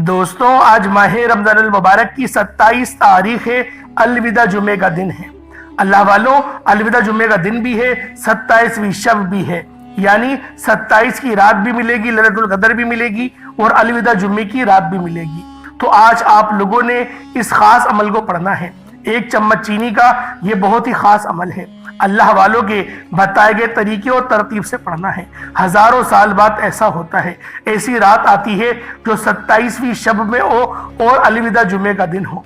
دوستوں آج ماہ رمضان المبارک کی 27 تاریخ ہے، الوداع جمعے کا دن ہے۔ اللہ والوں، الوداع جمعے کا دن بھی ہے، 27ویں شب بھی ہے، یعنی 27 کی رات بھی ملے گی، لیلۃ القدر بھی ملے گی اور الوداع جمعے کی رات بھی ملے گی۔ تو آج آپ لوگوں نے اس خاص عمل کو پڑھنا ہے۔ 1 چمچ چینی کا یہ بہت ہی خاص عمل ہے، اللہ والوں کے بتائے گئے طریقے اور ترتیب سے پڑھنا ہے۔ ہزاروں سال بعد ایسا ہوتا ہے، ایسی رات آتی ہے جو 27ویں شب میں ہو اور الوداع جمعے کا دن ہو۔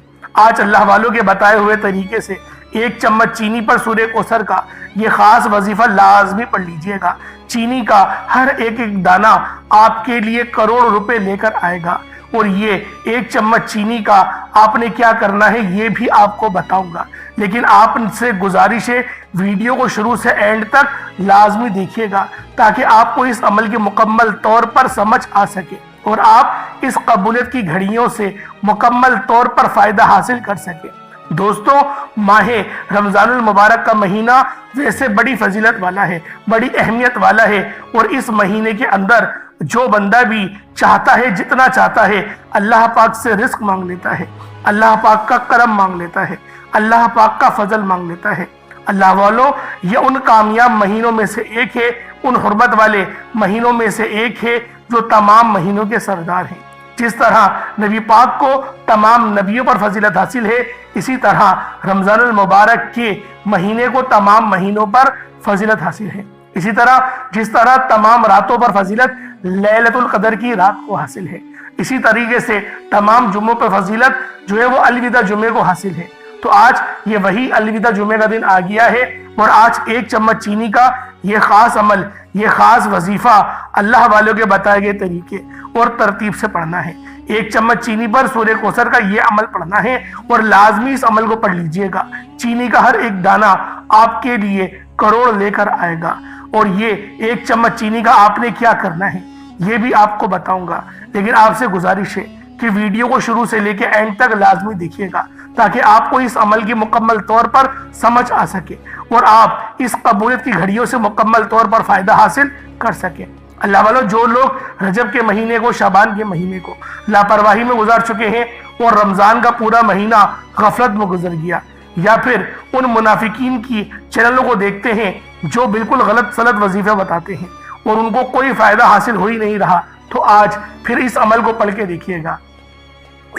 آج اللہ والوں کے بتائے ہوئے طریقے سے 1 چمچ چینی پر سورہ کوثر کا یہ خاص وظیفہ لازمی پڑھ لیجئے گا۔ چینی کا ہر ایک دانہ آپ کے لیے کروڑ روپے لے کر آئے گا، اور یہ 1 چمچ چینی کا آپ نے کیا کرنا ہے یہ بھی آپ کو بتاؤں گا، لیکن آپ سے گزارش ہے ویڈیو کو شروع سے اینڈ تک لازمی دیکھیے گا تاکہ آپ کو اس عمل کی مکمل طور پر سمجھ آ سکے اور آپ اس قبولیت کی گھڑیوں سے مکمل طور پر فائدہ حاصل کر سکے۔ دوستوں، ماہ رمضان المبارک کا مہینہ ویسے بڑی فضیلت والا ہے، بڑی اہمیت والا ہے، اور اس مہینے کے اندر جو بندہ بھی چاہتا ہے، جتنا چاہتا ہے، اللہ پاک سے رزق مانگ لیتا ہے، اللہ پاک کا کرم مانگ لیتا ہے، اللہ پاک کا فضل مانگ لیتا ہے۔ اللہ والوں، یہ ان کامیاب مہینوں میں سے ایک ہے، ان حرمت والے مہینوں میں سے ایک ہے جو تمام مہینوں کے سردار ہیں۔ جس طرح نبی پاک کو تمام نبیوں پر فضیلت حاصل ہے، اسی طرح رمضان المبارک کے مہینے کو تمام مہینوں پر فضیلت حاصل ہے۔ اسی طرح جس طرح تمام راتوں پر فضیلت لیلۃ القدر کی رات کو حاصل ہے، اسی طریقے سے تمام جمعوں پر فضیلت جو ہے وہ الوداع جمعے کو حاصل ہے۔ تو آج یہ وہی الوداع جمعے کا دن آ گیا ہے، اور آج 1 چمچ چینی کا یہ خاص عمل، یہ خاص وظیفہ اللہ والوں کے بتائے گئے طریقے اور ترتیب سے پڑھنا ہے۔ 1 چمچ چینی پر سورہ کوثر کا یہ عمل پڑھنا ہے، اور لازمی اس عمل کو پڑھ لیجئے گا۔ چینی کا ہر ایک دانہ آپ کے لیے کروڑ لے کر آئے گا، اور یہ 1 چمچ چینی کا آپ نے کیا کرنا ہے یہ بھی آپ کو بتاؤں گا، لیکن آپ سے گزارش ہے کہ ویڈیو کو شروع سے لے کے اینڈ تک لازمی دیکھیے گا تاکہ آپ کو اس عمل کی مکمل طور پر سمجھ آ سکے اور آپ اس قبولیت کی گھڑیوں سے مکمل طور پر فائدہ حاصل کر سکیں۔ اللہ والوں، جو لوگ رجب کے مہینے کو، شعبان کے مہینے کو لاپرواہی میں گزار چکے ہیں اور رمضان کا پورا مہینہ غفلت میں گزر گیا، یا پھر ان منافقین کی چینلوں کو دیکھتے ہیں جو بالکل غلط سلط وظیفے بتاتے ہیں اور ان کو کوئی فائدہ حاصل ہو ہی نہیں رہا، تو آج پھر اس عمل کو پڑھ کے دیکھیے گا۔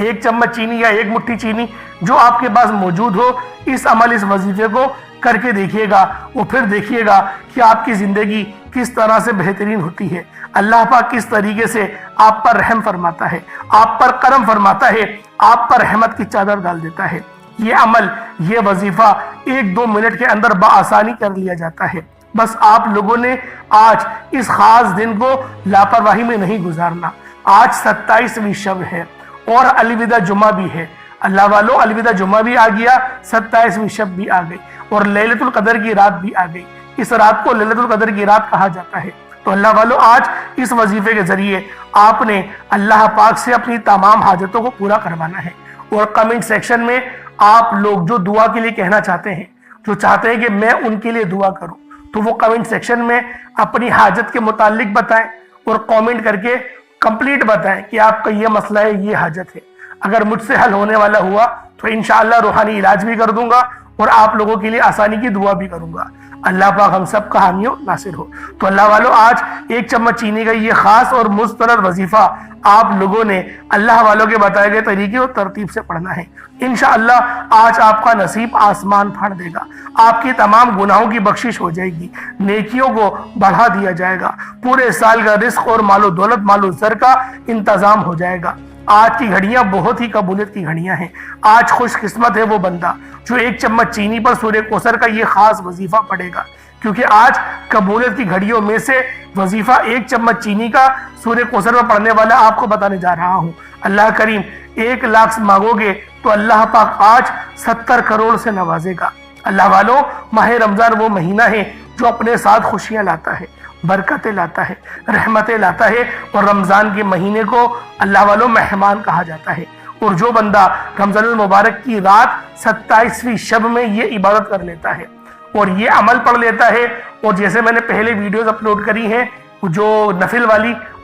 1 چمچ چینی یا 1 مٹھی چینی جو آپ کے پاس موجود ہو، اس عمل، اس وظیفے کو کر کے دیکھیے گا، اور پھر دیکھیے گا کہ آپ کی زندگی کس طرح سے بہترین ہوتی ہے، اللہ پاک کس طریقے سے آپ پر رحم فرماتا ہے، آپ پر کرم فرماتا ہے، آپ پر رحمت کی چادر ڈال دیتا ہے۔ یہ عمل، یہ وظیفہ 1-2 منٹ کے اندر بآسانی کر لیا جاتا ہے۔ بس آپ لوگوں نے آج اس خاص دن کو لاپرواہی میں نہیں گزارنا۔ آج 27ویں شب ہے اور الوداع جمعہ بھی ہے۔ اللہ والوں، الوداع جمعہ بھی آ گیا، 27ویں شب بھی آ گئی، اور لیلۃ القدر کی رات بھی آ گئی۔ اس رات کو لیلۃ القدر کی رات کہا جاتا ہے۔ تو اللہ والوں، آج اس وظیفے کے ذریعے آپ نے اللہ پاک سے اپنی تمام حاجتوں کو پورا کروانا ہے، اور کمنٹ سیکشن میں آپ لوگ جو دعا کے لیے کہنا چاہتے ہیں، جو چاہتے ہیں کہ میں ان کے لیے دعا کروں، تو وہ کمنٹ سیکشن میں اپنی حاجت کے متعلق بتائیں، اور کامنٹ کر کے کمپلیٹ بتائیں کہ آپ کا یہ مسئلہ ہے، یہ حاجت ہے۔ اگر مجھ سے حل ہونے والا ہوا تو انشاءاللہ روحانی علاج بھی کر دوں گا، اور آپ لوگوں کے لیے آسانی کی دعا بھی کروں گا۔ اللہ پاک ہم سب کا حامی و ناصر ہو۔ تو اللہ والوں، آج 1 چمچ چینی کا یہ خاص اور مستند وظیفہ آپ لوگوں نے اللہ والوں کے بتائے گئے طریقے اور ترتیب سے پڑھنا ہے۔ انشاءاللہ آج آپ کا نصیب آسمان پھاڑ دے گا، آپ کی تمام گناہوں کی بخشش ہو جائے گی، نیکیوں کو بڑھا دیا جائے گا، پورے سال کا رزق اور مال و دولت، مال و زر کا انتظام ہو جائے گا۔ آج کی گھڑیاں بہت ہی قبولیت کی گھڑیاں ہیں۔ آج خوش قسمت ہے وہ بندہ جو 1 چمچ چینی پر سورہ کوثر کا یہ خاص وظیفہ پڑھے گا، کیونکہ آج قبولیت کی گھڑیوں میں سے وظیفہ 1 چمچ چینی کا سورہ کوثر پر پڑھنے والا آپ کو بتانے جا رہا ہوں۔ اللہ کریم 1 لاکھ مانگو گے تو اللہ پاک آج 70 کروڑ سے نوازے گا۔ اللہ والوں، ماہ رمضان وہ مہینہ ہے جو اپنے ساتھ خوشیاں لاتا ہے، برکتیں لاتا ہے، رحمتیں لاتا ہے، اور رمضان کے مہینے کو اللہ والوں مہمان کہا جاتا ہے۔ اور جو بندہ رمضان المبارک کی رات 27ویں شب میں یہ عبادت کر لیتا ہے اور یہ عمل پڑھ لیتا ہے، اور جیسے میں نے پہلے ویڈیوز اپلوڈ کری ہیں جو نفل والی،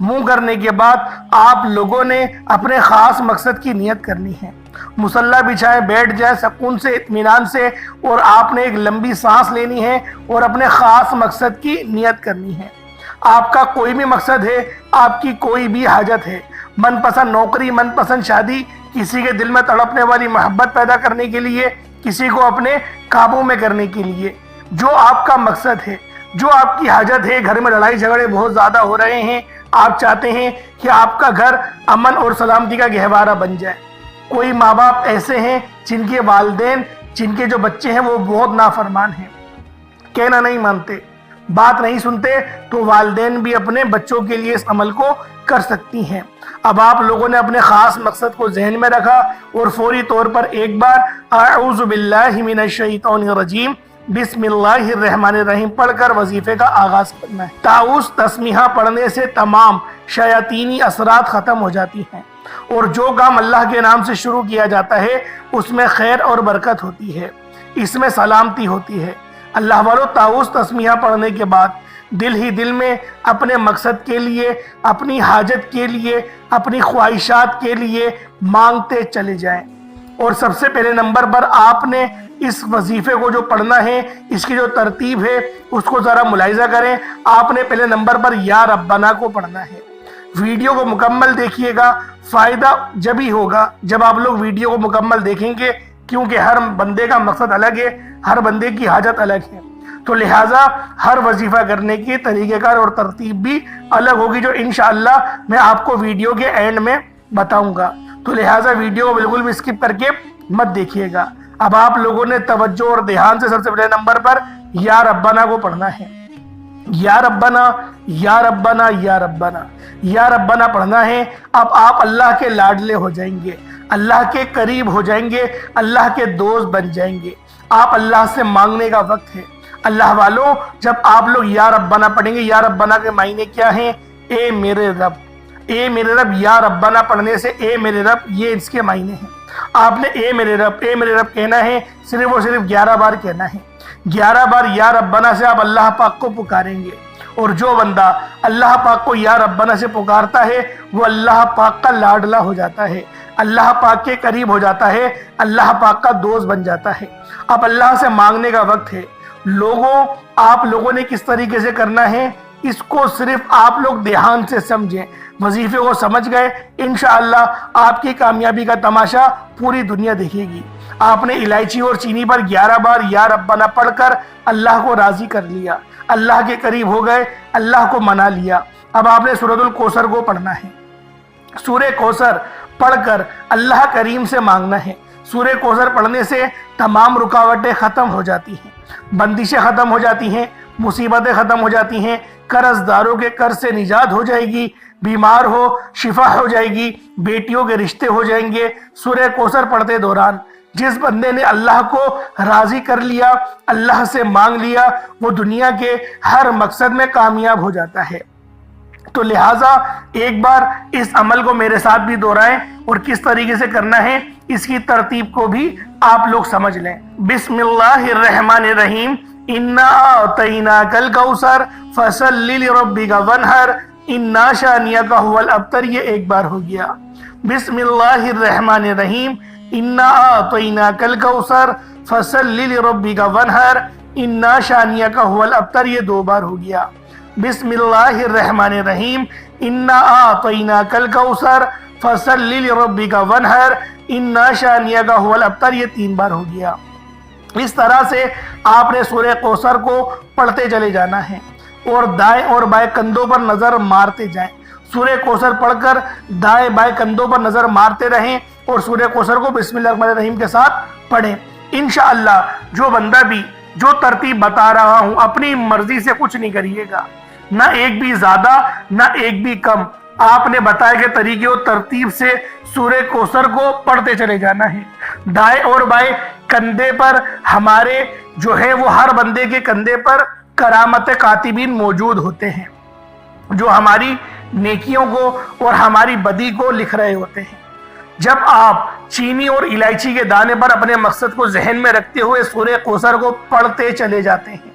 منہ کرنے کے بعد آپ لوگوں نے اپنے خاص مقصد کی نیت کرنی ہے۔ مصلی بچھائے بیٹھ جائے سکون سے اطمینان سے، اور آپ نے ایک لمبی سانس لینی ہے اور اپنے خاص مقصد کی نیت کرنی ہے۔ آپ کا کوئی بھی مقصد ہے، آپ کی کوئی بھی حاجت ہے، من پسند نوکری، من پسند شادی، کسی کے دل میں تڑپنے والی محبت پیدا کرنے کے لیے، کسی کو اپنے قابو میں کرنے کے لیے، جو آپ کا مقصد ہے، جو آپ کی حاجت ہے، گھر میں لڑائی جھگڑے بہت زیادہ ہو رہے ہیں، آپ چاہتے ہیں کہ آپ کا گھر امن اور سلامتی کا گہوارہ بن جائے۔ کوئی ماں باپ ایسے ہیں جن کے والدین، جن کے جو بچے ہیں وہ بہت نافرمان ہیں، کہنا نہیں مانتے، بات نہیں سنتے، تو والدین بھی اپنے بچوں کے لیے اس عمل کو کر سکتی ہیں۔ اب آپ لوگوں نے اپنے خاص مقصد کو ذہن میں رکھا اور فوری طور پر ایک بار اعوذ باللہ من الشیطان الرجیم بسم اللہ الرحمن الرحیم پڑھ کر وظیفے کا آغاز کرنا ہے۔ تعوذ تسمیہ پڑھنے سے تمام شیاطینی اثرات ختم ہو جاتی ہیں، اور جو کام اللہ کے نام سے شروع کیا جاتا ہے اس میں خیر اور برکت ہوتی ہے، اس میں سلامتی ہوتی ہے۔ اللہ والو، تعوذ تسمیہ پڑھنے کے بعد دل ہی دل میں اپنے مقصد کے لیے، اپنی حاجت کے لیے، اپنی خواہشات کے لیے مانگتے چلے جائیں۔ اور سب سے پہلے نمبر پر آپ نے اس وظیفے کو جو پڑھنا ہے، اس کی جو ترتیب ہے اس کو ذرا ملاحظہ کریں۔ آپ نے پہلے نمبر پر یا ربنا کو پڑھنا ہے۔ ویڈیو کو مکمل دیکھیے گا، فائدہ جب ہی ہوگا جب آپ لوگ ویڈیو کو مکمل دیکھیں گے، کیونکہ ہر بندے کا مقصد الگ ہے، ہر بندے کی حاجت الگ ہے، تو لہٰذا ہر وظیفہ کرنے کی طریقہ کار اور ترتیب بھی الگ ہوگی، جو انشاءاللہ میں آپ کو ویڈیو کے اینڈ میں بتاؤں گا۔ تو لہٰذا ویڈیو کو بالکل بھی اسکپ کر کے مت دیکھیے گا۔ اب آپ لوگوں نے توجہ اور دھیان سے سب سے پہلے نمبر پر یا ربنا کو پڑھنا ہے۔ یا ربنا یا ربنا یا ربنا یا ربنا پڑھنا ہے۔ اب آپ اللہ کے لاڈلے ہو جائیں گے، اللہ کے قریب ہو جائیں گے، اللہ کے دوست بن جائیں گے۔ آپ اللہ سے مانگنے کا وقت ہے۔ اللہ والوں، جب آپ لوگ یا ربنا پڑھیں گے، یا ربنا کے معنی کیا ہیں؟ اے میرے رب، اے میرے رب۔ یا ربنا پڑھنے سے اے میرے رب، یہ اس کے معنی ہیں۔ آپ نے اے میرے رب، اے میرے رب کہنا ہے، صرف اور صرف 11 بار کہنا ہے۔ 11 بار یا ربنا سے آپ اللہ پاک کو پکاریں گے، اور جو بندہ اللہ پاک کو یا ربنا سے پکارتا ہے وہ اللہ پاک کا لاڈلا ہو جاتا ہے، اللہ پاک کے قریب ہو جاتا ہے، اللہ پاک کا دوست بن جاتا ہے۔ اب اللہ سے مانگنے کا وقت ہے۔ لوگوں، آپ لوگوں نے کس طریقے سے کرنا ہے اس کو صرف آپ لوگ دھیان سے سمجھیں، وظیفے کو سمجھ گئے، انشاءاللہ آپ کی کامیابی کا تماشا پوری دنیا دیکھے گی۔ آپ نے الائچی اور چینی پر 11 بار یا ربنا پڑھ کر اللہ کو راضی کر لیا، اللہ کے قریب ہو گئے، اللہ کو منا لیا۔ اب آپ نے سورۃ الکوثر کو پڑھنا ہے۔ سورہ کوثر پڑھ کر اللہ کریم سے مانگنا ہے۔ سورہ کوثر پڑھنے سے تمام رکاوٹیں ختم ہو جاتی ہیں، بندشیں ختم ہو جاتی ہیں، مصیبتیں ختم ہو جاتی ہیں، قرض داروں کے قرض سے نجات ہو جائے گی، بیمار ہو شفا ہو جائے گی، بیٹیوں کے رشتے ہو جائیں گے۔ سورہ کوثر پڑھتے دوران جس بندے نے اللہ کو راضی کر لیا، اللہ سے مانگ لیا، وہ دنیا کے ہر مقصد میں کامیاب ہو جاتا ہے۔ تو لہٰذا ایک بار اس عمل کو میرے ساتھ بھی دہرائیں، اور کس طریقے سے کرنا ہے اس کی ترتیب کو بھی آپ لوگ سمجھ لیں۔ بسم اللہ الرحمن الرحیم، انا اعطیناک الکوثر فصل لربک وانحر انا شانئک ھو الابتر، یہ ایک بار ہو گیا۔ بسم اللہ الرحمن الرحیم، انا اعطیناک الکوثر فصل لربک وانحر انا شانئک ھو الابتر، یہ 2 بار ہو گیا۔ بسم اللہ الرحمن الرحیم، انا اعطیناک الکوثر فصل لربک وانحر انا شانئک ھو الابتر، یہ 3 بار ہو گیا۔ اس طرح سے آپ نے سورہ کوثر کو پڑھتے چلے جانا ہے، اور دائیں اور بائیں کندھوں پر نظر مارتے جائیں۔ سورہ کوثر پڑھ کر دائیں بائیں کندھوں پر نظر مارتے رہیں، اور سورہ کوثر کو بسم اللہ الرحمن الرحیم کے ساتھ پڑھیں۔ انشاءاللہ جو بندہ بھی جو ترتیب بتا رہا ہوں اپنی مرضی سے کچھ نہیں کریے گا، نہ ایک بھی زیادہ نہ ایک بھی کم۔ آپ نے بتائے گئے طریقے اور ترتیب سے سورہ کوثر کو پڑھتے چلے جانا ہے۔ دائیں اور بائیں کندھے پر ہمارے جو ہے وہ ہر بندے کے کندھے پر کرامت کاتبین موجود ہوتے ہیں، جو ہماری نیکیوں کو اور ہماری بدی کو لکھ رہے ہوتے ہیں۔ جب آپ چینی اور الائچی کے دانے پر اپنے مقصد کو ذہن میں رکھتے ہوئے سورہ کوثر کو پڑھتے چلے جاتے ہیں،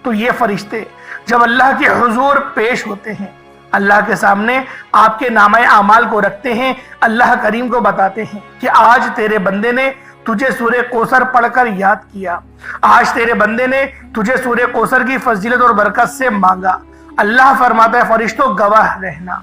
تو یہ فرشتے جب اللہ کے حضور پیش ہوتے ہیں اللہ کے سامنے آپ کے نامہ اعمال کو رکھتے ہیں، اللہ کریم کو بتاتے ہیں کہ آج تیرے بندے نے تجھے سورہ کوثر پڑھ کر یاد کیا، آج تیرے بندے نے تجھے سورہ کوثر کی فضیلت اور برکت سے مانگا۔ اللہ فرماتا ہے فرشتوں گواہ رہنا،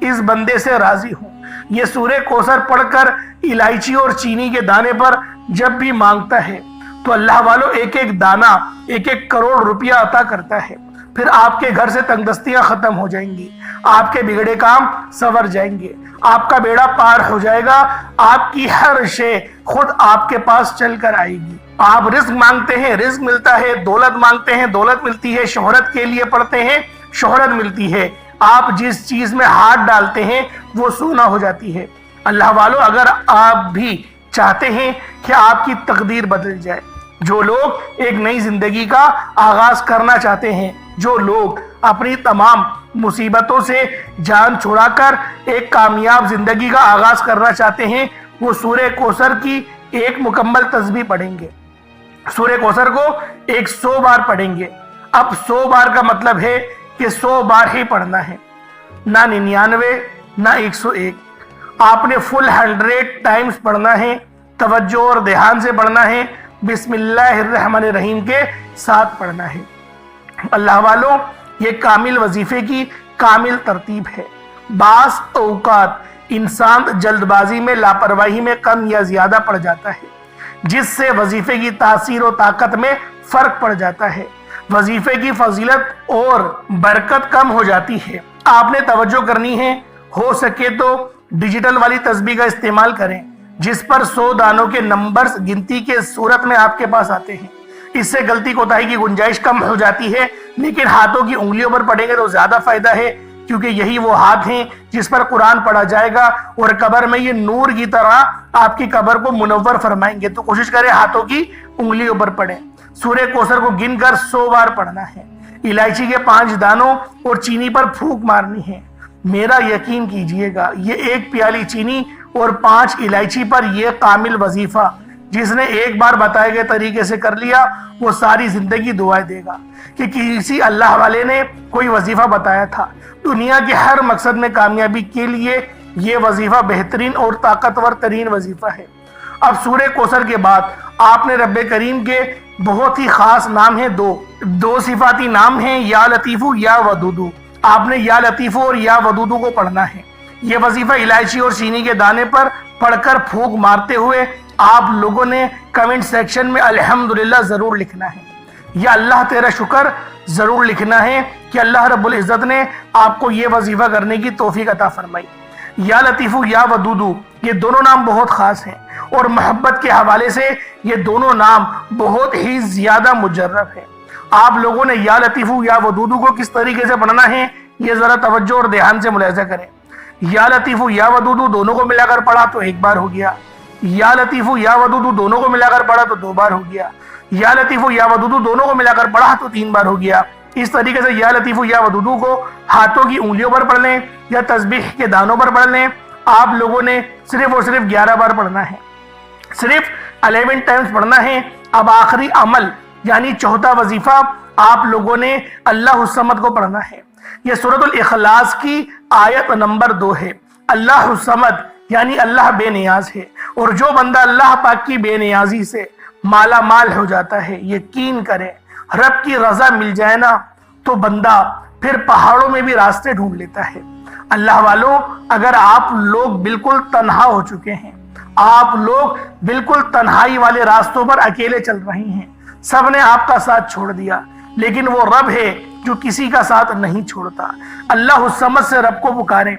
اس بندے سے راضی ہوں، یہ سورہ کوثر پڑھ کر الائچی اور چینی کے دانے پر جب بھی مانگتا ہے تو اللہ والوں ایک ایک دانہ 1-1 کروڑ روپیہ عطا کرتا ہے۔ پھر آپ کے گھر سے تنگ دستیاں ختم ہو جائیں گی، آپ کے بگڑے کام سنور جائیں گے، آپ کا بیڑا پار ہو جائے گا، آپ کی ہر شے خود آپ کے پاس چل کر آئے گی۔ آپ رزق مانگتے ہیں، رزق ملتا ہے، دولت مانگتے ہیں، دولت ملتی ہے، شہرت کے لیے پڑھتے ہیں، شہرت ملتی ہے، آپ جس چیز میں ہاتھ ڈالتے ہیں وہ سونا ہو جاتی ہے۔ اللہ والو، اگر آپ بھی چاہتے ہیں کہ آپ کی تقدیر بدل جائے، جو لوگ ایک نئی زندگی کا آغاز کرنا چاہتے ہیں، جو لوگ اپنی تمام مصیبتوں سے جان چھڑا کر ایک کامیاب زندگی کا آغاز کرنا چاہتے ہیں، وہ سورہ کوثر کی ایک مکمل تسبیح پڑھیں گے۔ سورہ کوثر کو 100 بار پڑھیں گے۔ اب 100 بار کا مطلب ہے کہ 100 بار ہی پڑھنا ہے، نہ 99 نہ 101۔ آپ نے فل 100 ٹائمز پڑھنا ہے، توجہ اور دھیان سے پڑھنا ہے، بسم اللہ الرحمن الرحیم کے ساتھ پڑھنا ہے۔ اللہ والوں، یہ کامل وظیفے کی کامل ترتیب ہے۔ بعض اوقات انسان جلد بازی میں، لاپرواہی میں کم یا زیادہ پڑ جاتا ہے، جس سے وظیفے کی تاثیر و طاقت میں فرق پڑ جاتا ہے، وظیفے کی فضیلت اور برکت کم ہو جاتی ہے۔ آپ نے توجہ کرنی ہے، ہو سکے تو ڈیجیٹل والی تسبیح کا استعمال کریں، جس پر 100 دانوں کے نمبرز گنتی کے صورت میں آپ کے پاس آتے ہیں۔ اس سے غلطی کوتاہی کی گنجائش کم ہو جاتی ہے، لیکن ہاتھوں کی انگلیوں پر پڑھیں گے تو زیادہ فائدہ ہے، کیونکہ یہی وہ ہاتھ ہیں جس پر قرآن پڑھا جائے گا، اور قبر میں یہ نور کی طرح آپ کی قبر کو منور فرمائیں گے۔ تو کوشش کریں ہاتھوں کی انگلیوں پر پڑھیں۔ سورہ کوثر کو گن کر 100 بار پڑھنا ہے، الائچی کے 5 دانوں اور چینی پر پھونک مارنی ہے۔ میرا یقین کیجئے گا، یہ 1 پیالی چینی اور 5 الائچی پر یہ کامل وظیفہ جس نے ایک بار بتائے گئے طریقے سے کر لیا، وہ ساری زندگی دعائیں دے گا کہ کسی اللہ والے نے کوئی وظیفہ بتایا تھا۔ دنیا کے ہر مقصد میں کامیابی کے لیے یہ وظیفہ بہترین اور طاقتور ترین وظیفہ ہے۔ اب سورہ کوثر کے بعد آپ نے رب کریم کے بہت ہی خاص نام ہیں، دو صفاتی نام ہیں، یا لطیفو یا ودودو۔ آپ نے یا لطیفو اور یا ودودو کو پڑھنا ہے۔ یہ وظیفہ الائچی اور چینی کے دانے پر پڑھ کر پھونک مارتے ہوئے آپ لوگوں نے کمنٹ سیکشن میں الحمدللہ ضرور لکھنا ہے، یا اللہ تیرا شکر ضرور لکھنا ہے کہ اللہ رب العزت نے آپ کو یہ وظیفہ کرنے کی توفیق عطا فرمائی۔ یا لطیفو یا ودودو، یہ دونوں نام بہت خاص ہیں، اور محبت کے حوالے سے یہ دونوں نام بہت ہی زیادہ مجرب ہیں۔ آپ لوگوں نے یا لطیفو یا ودودو کو کس طریقے سے پڑھنا ہے، یہ ذرا توجہ اور دھیان سے ملاحظہ کریں۔ یا لطیفو یا ودودو دونوں کو ملا کر پڑھا تو 1 بار ہو گیا، یا لطیفو یا ودودو دونوں کو ملا کر پڑھا تو 2 بار ہو گیا، یا لطیفو یا ودودو دونوں کو ملا کر پڑھا تو 3 بار ہو گیا۔ اس طریقے سے یا لطیفو یا ودودو کو ہاتھوں کی انگلیوں پر پڑھ لیں یا تسبیح کے دانوں پر پڑھ لیں۔ آپ لوگوں نے صرف اور صرف 11 بار پڑھنا ہے، صرف 11 ٹائمز پڑھنا ہے۔ اب آخری عمل یعنی چوتھا وظیفہ آپ لوگوں نے اللہ الصمد کو پڑھنا ہے۔ یہ سورۃ الاخلاص کی آیت نمبر 2 ہے۔ اللہ الصمد یعنی اللہ بے نیاز ہے، اور جو بندہ اللہ پاک کی بے نیازی سے مالا مال ہو جاتا ہے، یقین کرے رب کی رضا مل جائے نا تو بندہ پھر پہاڑوں میں بھی راستے ڈھونڈ لیتا ہے۔ اللہ والوں، اگر آپ لوگ بالکل تنہا ہو چکے ہیں، آپ لوگ بالکل تنہائی والے راستوں پر اکیلے چل رہے ہیں، سب نے آپ کا ساتھ چھوڑ دیا، لیکن وہ رب ہے جو کسی کا ساتھ نہیں چھوڑتا۔ اللہ الصمد سے رب کو پکاریں،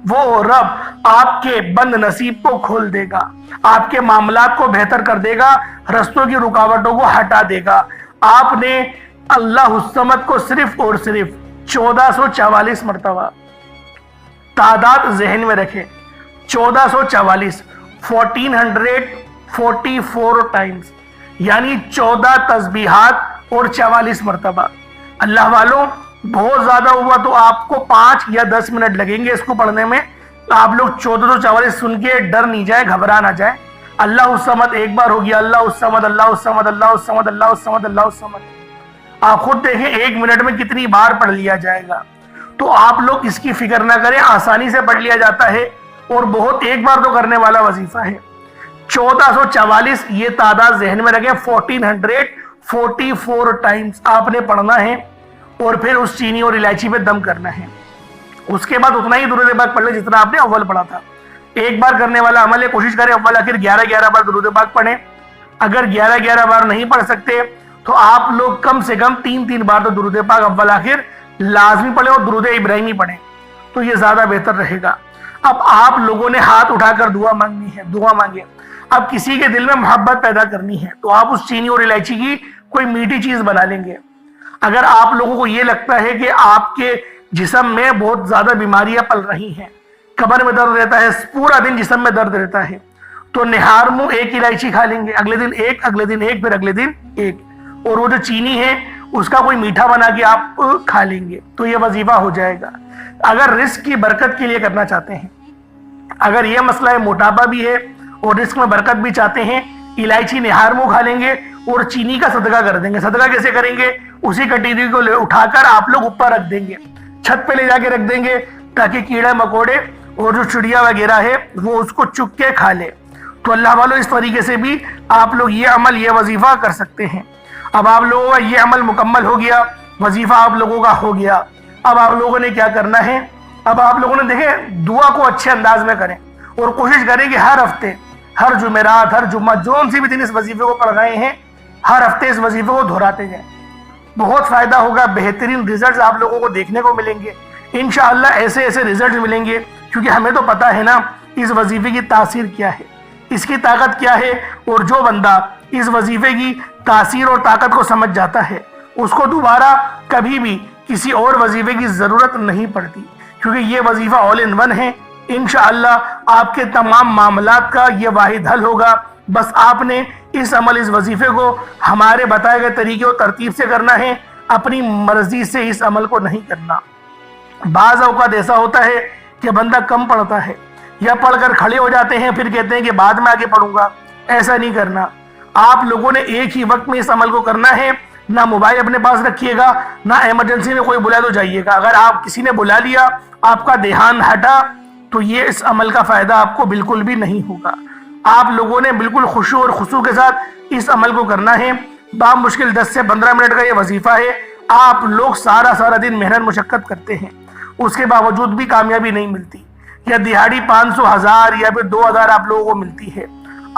وہ رب آپ کے بند نصیب کو کھول دے گا، آپ کے معاملات کو بہتر کر دے گا، رستوں کی رکاوٹوں کو ہٹا دے گا۔ آپ نے اللہ الصمد کو صرف اور صرف 1444 مرتبہ تعداد ذہن میں رکھے، 1444 1444 ٹائمز، یعنی 14 تسبیحات اور 44 مرتبہ۔ اللہ والوں، بہت زیادہ ہوا تو آپ کو 5 یا 10 منٹ لگیں گے اس کو پڑھنے میں۔ آپ لوگ 1444 سن کے ڈر نہیں جائیں، گھبرا نہ جائیں۔ اللہ الصمد 1 بار ہو گیا، اللہ الصمد اللہ الصمد اللہ الصمد اللہ الصمد اللہ الصمد۔ آپ خود دیکھیں 1 منٹ میں کتنی بار پڑھ لیا جائے گا۔ تو آپ لوگ اس کی فکر نہ کریں، آسانی سے پڑھ لیا جاتا ہے اور بہت ایک بار تو کرنے والا وظیفہ ہے۔ 1444 یہ تعداد ذہن میں رکھیں، 1444 ٹائمز آپ نے پڑھنا ہے اور پھر اس چینی اور الائچی پہ دم کرنا ہے۔ اس کے بعد اتنا ہی درود پاک پڑھ لیں جتنا آپ نے اول پڑھا تھا۔ ایک بار کرنے والا عمل ہے، کوشش کریں اول آخر 11 بار درود پاک پڑھیں۔ اگر 11 بار نہیں پڑھ سکتے تو آپ لوگ کم سے کم 3 بار تو درود پاک اول آخر لازمی پڑھیں اور درود ابراہیمی پڑھیں، تو یہ زیادہ بہتر رہے گا۔ اب آپ لوگوں نے ہاتھ اٹھا کر دعا مانگنی ہے، دعا مانگیں۔ اب کسی کے دل میں محبت پیدا کرنی ہے تو آپ اس چینی اور الائچی کی کوئی میٹھی چیز بنا لیں گے۔ اگر آپ لوگوں کو یہ لگتا ہے کہ آپ کے جسم میں بہت زیادہ بیماریاں پل رہی ہیں، کمر میں درد رہتا ہے، پورا دن جسم میں درد رہتا ہے، تو نہار منہ 1 الائچی کھا لیں گے، اگلے دن 1، اگلے دن 1، پھر اگلے دن 1، اور وہ جو چینی ہے اس کا کوئی میٹھا بنا کے آپ کھا لیں گے، تو یہ وظیفہ ہو جائے گا۔ اگر رزق کی برکت کے لیے کرنا چاہتے ہیں، اگر یہ مسئلہ ہے موٹاپا بھی ہے اور رزق میں برکت بھی چاہتے ہیں، الائچی نہار منہ کھا لیں گے اور چینی کا صدقہ کر دیں گے۔ صدقہ کیسے کریں گے؟ اسی کٹوری کو اٹھا کر آپ لوگ اوپر رکھ دیں گے، چھت پہ لے جا کے رکھ دیں گے تاکہ کیڑے مکوڑے اور جو چڑیا وغیرہ ہے وہ اس کو چک کے کھا لے۔ تو اللہ والوں اس طریقے سے بھی آپ لوگ یہ عمل، یہ وظیفہ کر سکتے ہیں۔ اب آپ لوگوں کا یہ عمل مکمل ہو گیا، وظیفہ آپ لوگوں کا ہو گیا۔ اب آپ لوگوں نے کیا کرنا ہے؟ اب آپ لوگوں نے دیکھیں دعا کو اچھے انداز میں کریں اور کوشش کریں کہ ہر ہفتے، ہر جمعرات، ہر جمعہ، جون سی بھی دن اس وظیفے کو پڑھ رہے ہیں، ہر ہفتے اس وظیفے کو دہراتے جائیں۔ بہت فائدہ ہوگا، بہترین ریزلٹس آپ لوگوں کو دیکھنے کو ملیں گے انشاءاللہ۔ ایسے ریزلٹس ملیں گے کیونکہ ہمیں تو پتہ ہے نا اس وظیفے کی تاثیر کیا ہے، اس کی طاقت کیا ہے، اور جو بندہ اس وظیفے کی تاثیر اور طاقت کو سمجھ جاتا ہے اس کو دوبارہ کبھی بھی کسی اور وظیفے کی ضرورت نہیں پڑتی، کیونکہ یہ وظیفہ آل ان ون ہے۔ انشاءاللہ آپ کے تمام معاملات کا یہ واحد حل ہوگا۔ بس آپ نے اس عمل، اس وظیفے کو ہمارے بتائے گئے طریقے اور ترتیب سے کرنا ہے، اپنی مرضی سے اس عمل کو نہیں کرنا۔ بعض اوقات ایسا ہوتا ہے کہ بندہ کم پڑھتا ہے یا پڑھ کر کھڑے ہو جاتے ہیں، پھر کہتے ہیں کہ بعد میں آگے پڑھوں گا۔ ایسا نہیں کرنا، آپ لوگوں نے ایک ہی وقت میں اس عمل کو کرنا ہے۔ نہ موبائل اپنے پاس رکھیے گا، نہ ایمرجنسی میں کوئی بلا تو جائیے گا۔ اگر آپ کسی نے بلا لیا، آپ کا دھیان ہٹا، تو یہ اس عمل کا فائدہ آپ کو بالکل بھی نہیں ہوگا۔ آپ لوگوں نے بالکل خشوع اور خضوع کے ساتھ اس عمل کو کرنا ہے۔ بامشکل 10 سے 15 منٹ کا یہ وظیفہ ہے۔ آپ لوگ سارا دن محنت مشقت کرتے ہیں، اس کے باوجود بھی کامیابی نہیں ملتی، یا دہاڑی 500، 1000 یا پھر 2000 آپ لوگوں کو ملتی ہے۔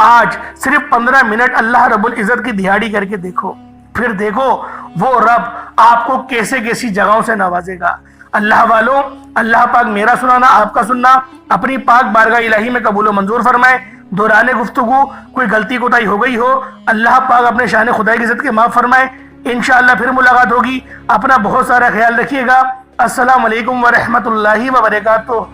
آج صرف 15 منٹ اللہ رب العزت کی دہاڑی کر کے دیکھو، پھر دیکھو وہ رب آپ کو کیسی جگہوں سے نوازے گا۔ اللہ والوں، اللہ پاک میرا سنانا، آپ کا سننا اپنی پاک بارگاہ الہی میں قبول و منظور فرمائے۔ دوران گفتگو کوئی غلطی کوتاہی ہو گئی ہو، اللہ پاک اپنے شان خدائی کی عزت کے معاف فرمائے۔ انشاءاللہ پھر ملاقات ہوگی۔ اپنا بہت سارا خیال رکھیے گا۔ السلام علیکم ورحمۃ اللہ وبرکاتہ۔